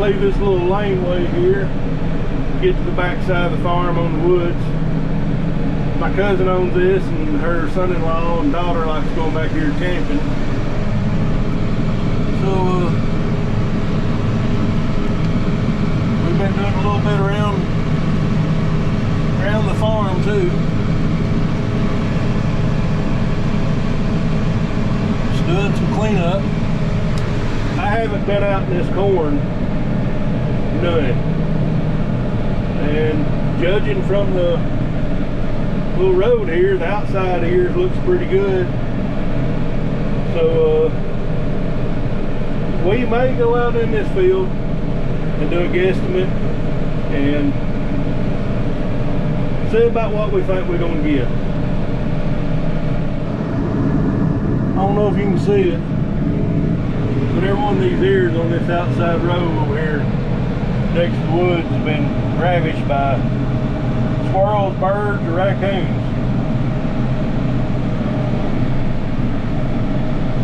leave this little laneway here, get to the back side of the farm on the woods. My cousin owns this, and her son-in-law and daughter likes going back here camping. So we've been doing a little bit around the farm too. Just doing some cleanup. I haven't been out in this corn none, and judging from the little road here, the outside here looks pretty good. So we may go out in this field and do a guesstimate and see about what we think we're going to get. I don't know if you can see it, but every one of these ears on this outside road over here next to the woods has been ravished by squirrels, birds, or raccoons.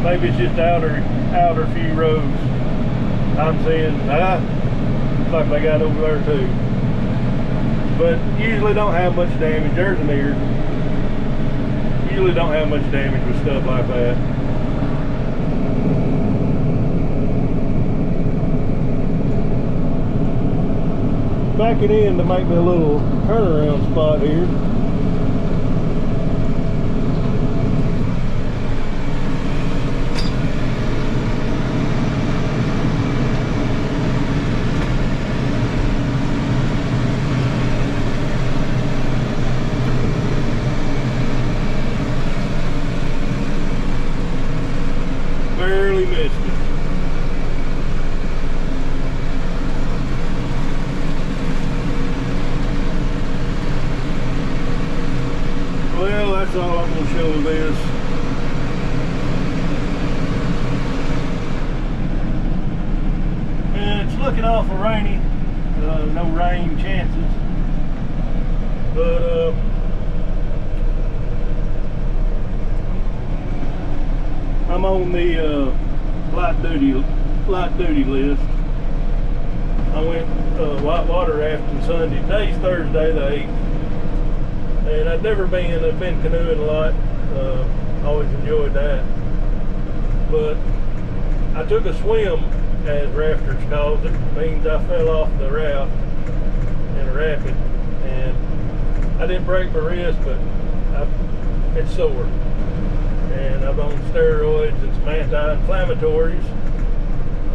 Maybe it's just outer few rows I'm seeing. Looks like they got over there too. But usually don't have much damage. There's an ear. Usually don't have much damage with stuff like that. Back it in to make me a little turnaround spot here. Barely missed it. Well, that's all I'm going to show this. And it's looking awful rainy. No rain chances. But I'm on the light duty list. I went whitewater rafting Sunday. Today's Thursday the 8th. And I've never been. I've been canoeing a lot. Always enjoyed that. But I took a swim, as rafters calls it. It means I fell off the raft in a rapid, and I didn't break my wrist, but it's sore. And I'm on steroids and some anti-inflammatories,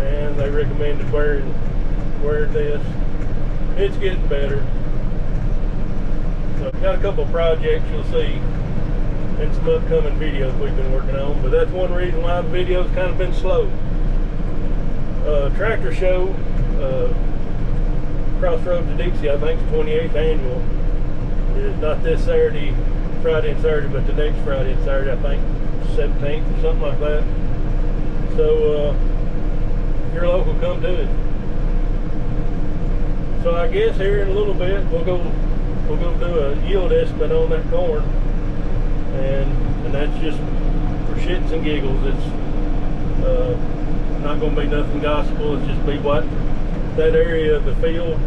and they recommended wearing this. It's getting better. So I've got a couple of projects you'll see in some upcoming videos we've been working on, but that's one reason why the video's kind of been slow. Tractor show, Crossroads of Dixie, I think it's 28th annual. It's not this Saturday, Friday and Saturday, but the next Friday and Saturday, I think 17th or something like that. So if you're local, come to it. So I guess here in a little bit we'll go do a yield estimate on that corn, and that's just for shits and giggles. It's not going to be nothing gospel. It's just be what that area of the field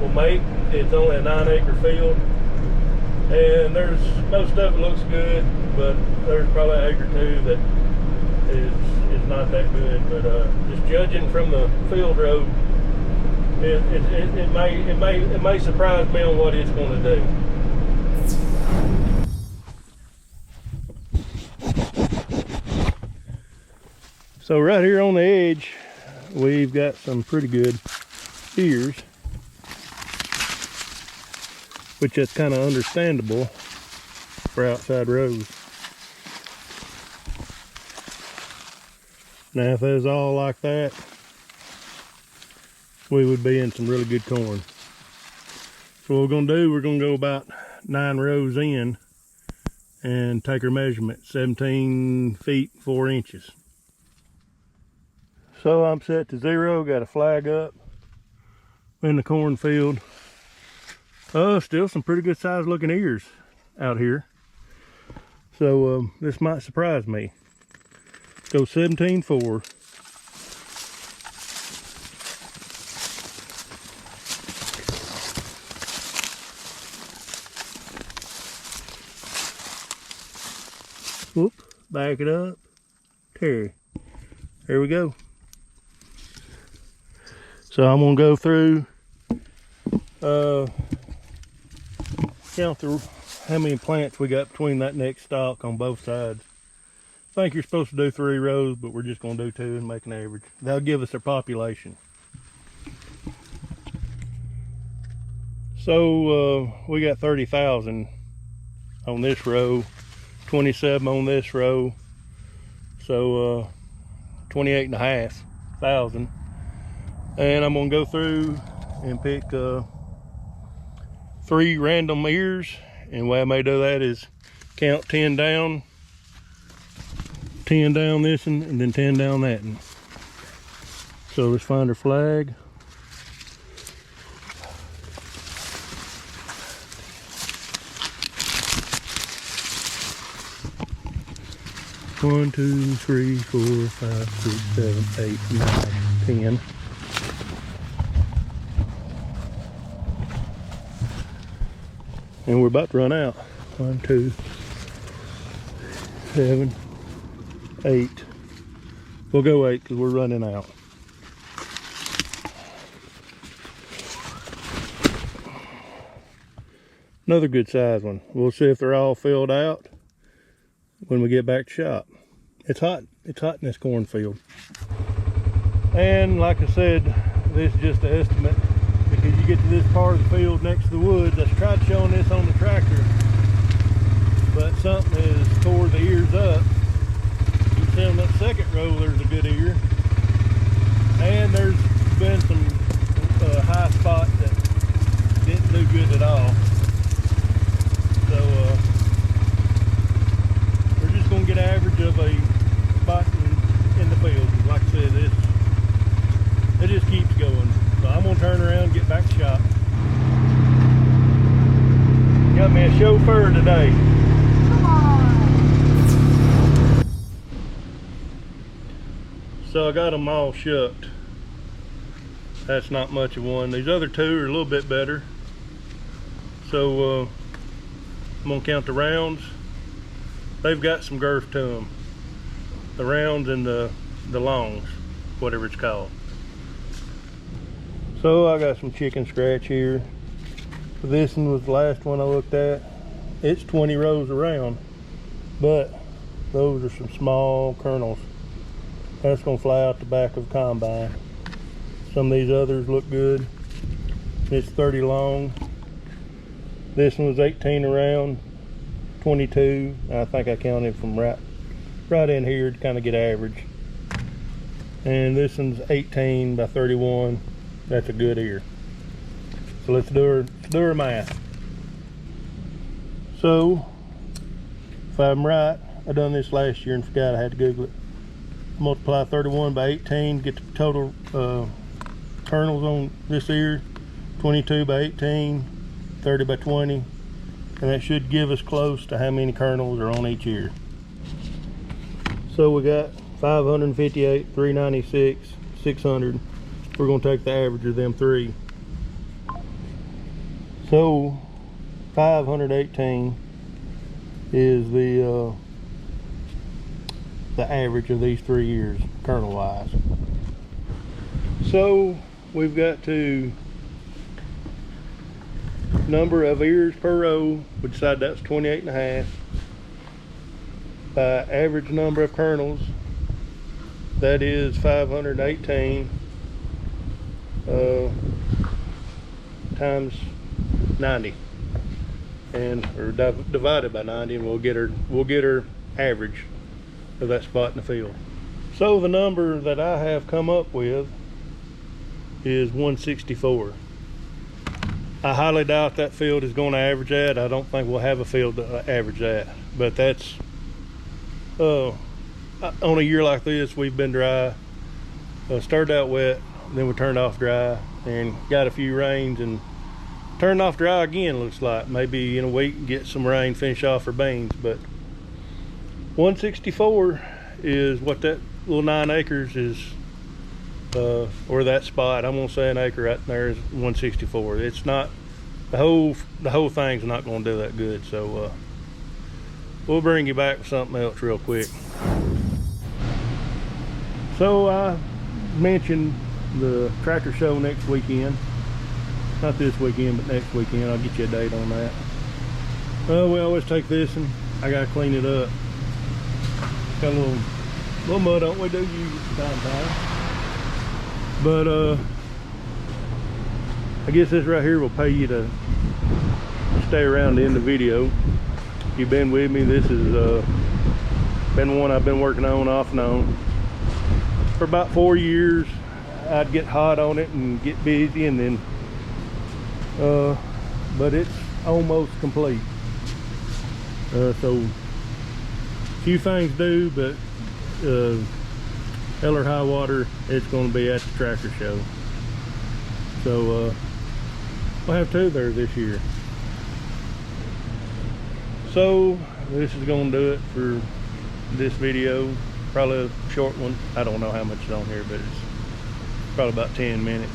will make. It's only a 9-acre field, and there's most of it looks good, but there's probably an acre or two that is not that good. But just judging from the field road, it may surprise me on what it's going to do. So right here on the edge, we've got some pretty good ears, which is kind of understandable for outside rows. Now if it was all like that, we would be in some really good corn. So what we're going to do, we're going to go about 9 rows in and take our measurement, 17 feet 4 inches. So I'm set to 0, got a flag up in the cornfield. Still some pretty good sized looking ears out here. So this might surprise me. Go 17.4. back it up, Terry. There we go. So I'm gonna go through, count how many plants we got between that next stalk on both sides. I think you're supposed to do 3 rows, but we're just gonna do 2 and make an average. That'll give us our population. So we got 30,000 on this row, 27 on this row, so 28,500. And I'm gonna go through and pick 3 random ears, and the way I may do that is count 10 down this one, and then 10 down that one. So let's find our flag. One, 2, 3, 4, 5, 6, 7, 8, 9, 10. And we're about to run out. 1, 2, 7, 8. We'll go 8 because we're running out. Another good size one. We'll see if they're all filled out when we get back to shop. It's hot in this cornfield. And like I said, this is just an estimate, because you get to this part of the field next to the woods. I tried showing this on the tractor, but something has tore the ears up. You can see on that second row there's a good ear, and there's been some high spots that didn't do good at all. So we're just going to get an average of a spot in the field. Like I said, it just keeps going. So I'm going to turn around and get back to shop. Got me a chauffeur today. Come on. So I got them all shucked. That's not much of one. These other 2 are a little bit better. So I'm going to count the rounds. They've got some girth to them. The rounds and the longs, whatever it's called. So I got some chicken scratch here. This one was the last one I looked at. It's 20 rows around, but those are some small kernels. That's gonna fly out the back of the combine. Some of these others look good. It's 30 long. This one was 18 around, 22. I think I counted from right in here to kind of get average. And this one's 18 by 31. That's a good ear. So let's do our math. So if I'm right, I done this last year and forgot I had to Google it. Multiply 31 by 18, get the total kernels on this ear. 22 by 18, 30 by 20, and that should give us close to how many kernels are on each ear. So we got 558, 396, 600. We're going to take the average of them 3. So 518 is the average of these 3 years kernel wise. So we've got to number of ears per row. We decided that's 28.5. By average number of kernels, that is 518 times 90, or divided by 90, and we'll get our average of that spot in the field. So the number that I have come up with is 164. I highly doubt that field is going to average that. I don't think we'll have a field to average that, but that's on a year like this. We've been dry, started out wet, then we turned off dry and got a few rains and turned off dry again. Looks like maybe in a week get some rain, finish off our beans. But 164 is what that little 9 acres is, or that spot. I'm gonna say an acre right there is 164. It's not the whole thing's not gonna do that good. So we'll bring you back with something else real quick. So I mentioned the tractor show next weekend. Not this weekend, but next weekend. I'll get you a date on that. We always take this and I gotta clean it up. Got a little mud on it. We do use it from time to time. But I guess this right here will pay you to stay around to end the video. If you've been with me, this has been one I've been working on off and on for about 4 years. I'd get hot on it and get busy, and then but it's almost complete. So few things do, but hell or high water, it's going to be at the tractor show. So we'll have two there this year. So this is going to do it for this video. Probably a short one. I don't know how much is on here, but it's probably about 10 minutes.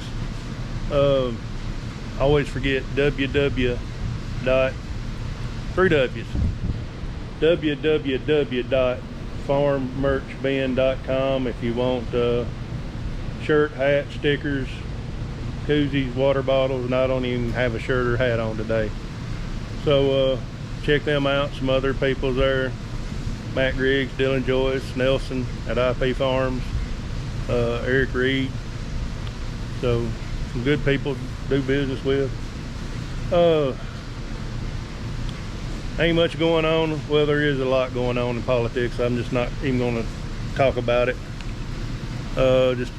Always forget www.farmmerchbin.com if you want shirt, hat, stickers, koozies, water bottles, and I don't even have a shirt or hat on today. So check them out. Some other people's there. Matt Griggs, Dylan Joyce, Nelson at IP Farms, Eric Reed. So some good people to do business with. Ain't much going on. Well, there is a lot going on in politics. I'm just not even going to talk about it. Just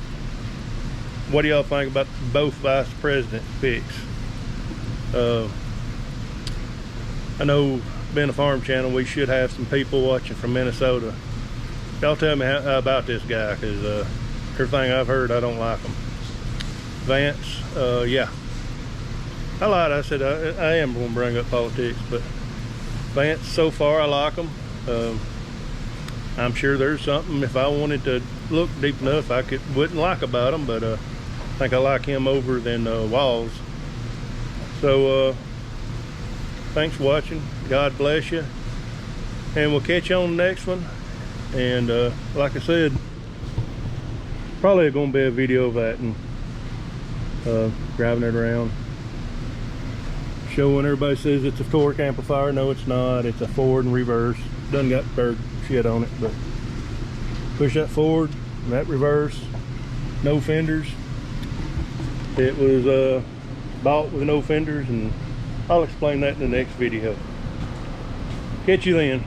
what do y'all think about both vice president picks? I know being a farm channel, we should have some people watching from Minnesota. Y'all tell me how about this guy, because everything I've heard, I don't like him. Vance, yeah, I lied. I said I am going to bring up politics, but Vance, so far I like him. I'm sure there's something, if I wanted to look deep enough, I wouldn't like about him, but I think I like him over than Walls. So thanks for watching. God bless you, and we'll catch you on the next one. And like I said, probably going to be a video of that and driving it around, showing everybody says it's a torque amplifier. No, it's not. It's a forward and reverse. Doesn't got bird shit on it, but push that forward and that reverse. No fenders. It was bought with no fenders, and I'll explain that in the next video. Catch you then.